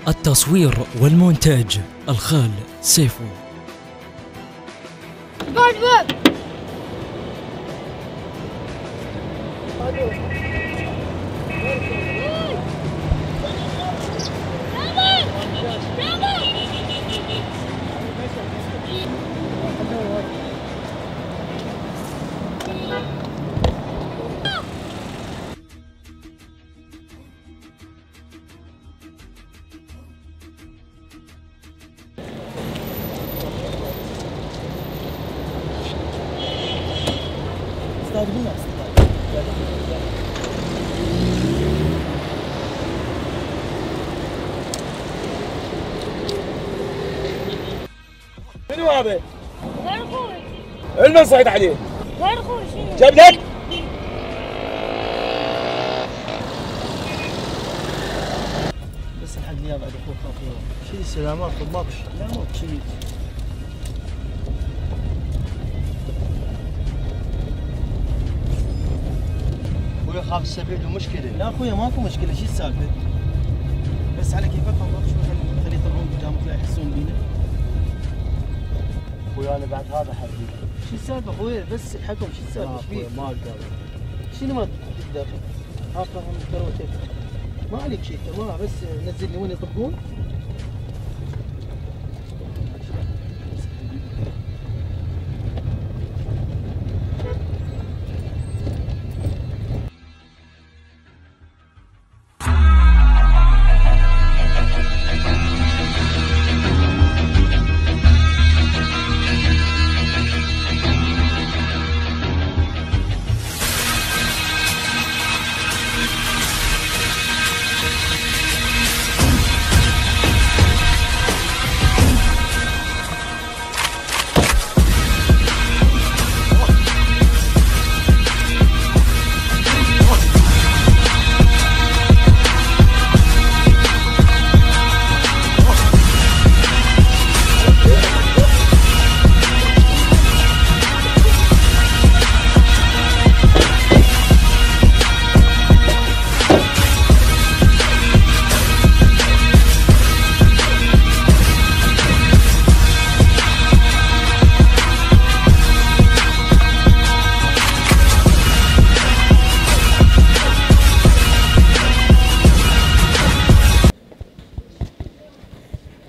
التصوير والمونتاج الخال سيفو. شنو هذا؟ غير اخوي. المن صحيت عليه؟ غير اخوي شنو؟ جاب لك؟ بس الحق يا بعد اخوك اخوي شيء سلامات ماكو لا ماكو شيء. اخوي خاف السبيل ومشكله. لا اخوي ماكو مشكله شو السالفه؟ بس على كيفك ماكو شو خلي يطلعون قدامك لا يحسون بينا. اخوي انا بعد هذا حبي. شو السالفه اخوي بس حقهم شو السالفه؟ ايش فيك؟ ما اقدر. شنو ما تقدر؟ هاكر من كروتك. ما عليك شيء تمام بس نزلني وين يطبقون.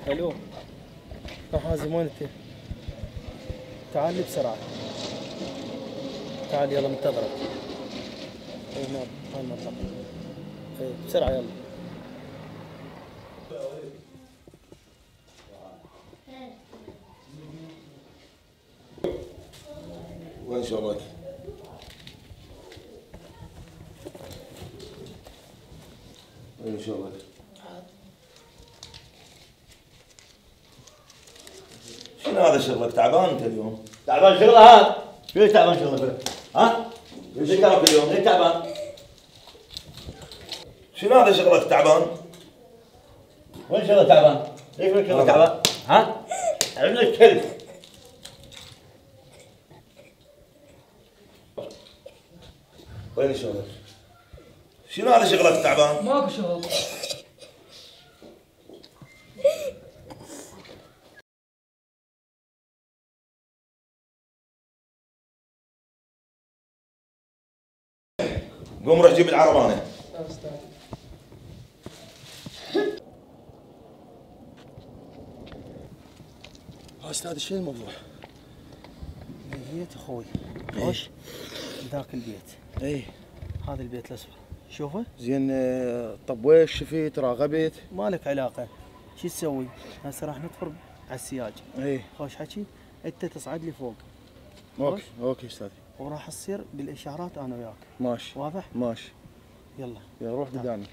الو حازم وين انت؟ تعال لي بسرعه. تعال يلا منتظرك. اي نعم هاي المنطقه. اي بسرعه يلا. وين شغلك؟ وين شغلك؟ شنو هذا شغلك؟ تعبان انت اليوم؟ تعبان شغله هذا؟ ليش تعبان شغله؟ ها؟ ليش تعبان اليوم؟ ليش تعبان؟ شنو هذا شغلك تعبان؟ وين شغله تعبان؟ ليش وين شغله تعبان؟ ها؟ عندنا الكلب. وين شغلك؟ شنو هذا شغلك تعبان؟ ماكو شغل. قوم روح جيب العربانه. استاذ شنو الموضوع؟ البيت اخوي خوش ذاك البيت. اي هذا البيت الاصفر شوفه؟ زين طب وين شفيت راغبت؟ ما لك علاقه. شو تسوي؟ هسه راح نطفر على السياج. اي خوش حكي انت تصعد لي فوق. اوكي اوكي استاذ. وراح تصير بالاشارات انا وياك. ماشي واضح؟ ماشي يلا روح قدامي.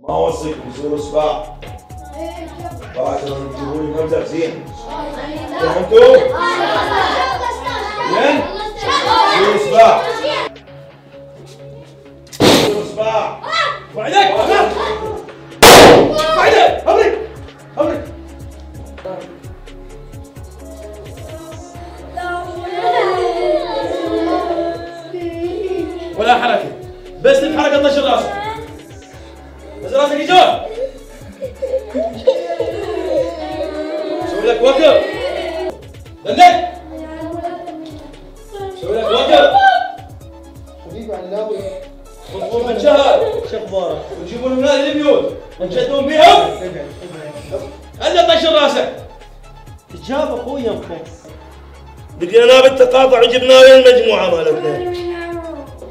ما اوصيكم يصيروا سباع. بعد تجيبوا لي مبلغ زين. فهمتوا؟ زين؟ يصيروا سباع. يصيروا سباع. وعليك وعليك ابرك ابرك. ولا حركه، بس الحركه طش راسك. بس راسك يجون. سوي لك وقف. دلك. سوي لك وقف. حبيبي علاوي خذهم من شهر. شو اخبارك؟ وتجيبون من هذه البيوت وتشدون بيهم. الا طش راسك. تجاب اخوي يمكن. لقيناه بالتقاطع وجبنا له المجموعه مالتنا.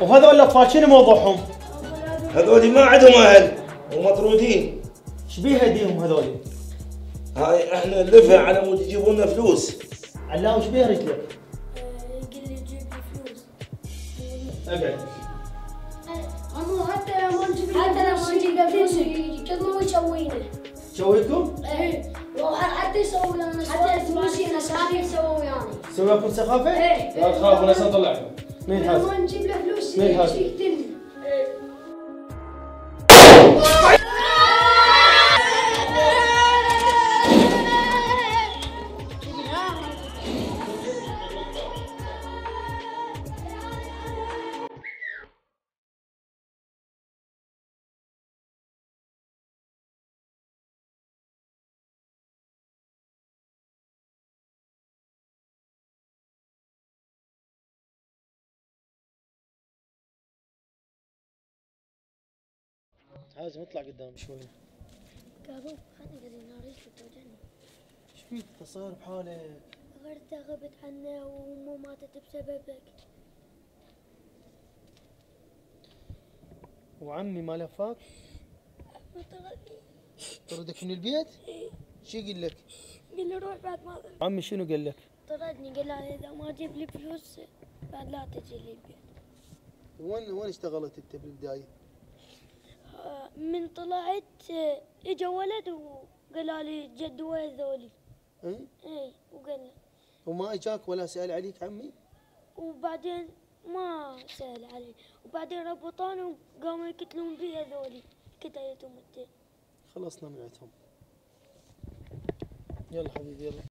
وهذول الاطفال شنو موضوعهم؟ هذول ما عندهم اهل ومطرودين. ايش بيه هديهم هذول؟ هاي احنا نلفها على مود يجيبوا لنا فلوس. علاوي ايش بيه رجلك؟ قل لي جيب لي فلوس. اقعد. عمو حتى لو ما نجيب له فلوس كذا يسوينا. تسويكم؟ ايه وحتى يسوي لنا حتى فلوسنا سامي يسووا ويانا. سوي لكم سخافه؟ ايه لا تخافوا انا سنطلعكم. مين لو هذا؟ ما نجيب له فلوس مين هذا؟ يقتلنا. عايز نطلع قدام شوي. كابو خلنا قاعدين ناريش وتوجعني. ايش فيك تصير بحالك؟ غرتها غبت عنا ومو ماتت بسببك. وعمي ما لفاك؟ طردك من البيت؟ شو يقول لك؟ قال له روح بعد ما عمي شنو قال لك؟ طردني قال لي اذا ما جيب لي فلوس بعد لا تجي لي البيت. وين اشتغلت انت بالبدايه؟ من طلعت اجا ولد وقال لي جد وين ذولي. اي وقال لي وما اجاك ولا سأل عليك عمي؟ وبعدين ما سأل علي وبعدين ربطاني وقاموا يقتلون بي هذولي كتايتهم التين. خلصنا من عندهم. يلا حبيبي يلا.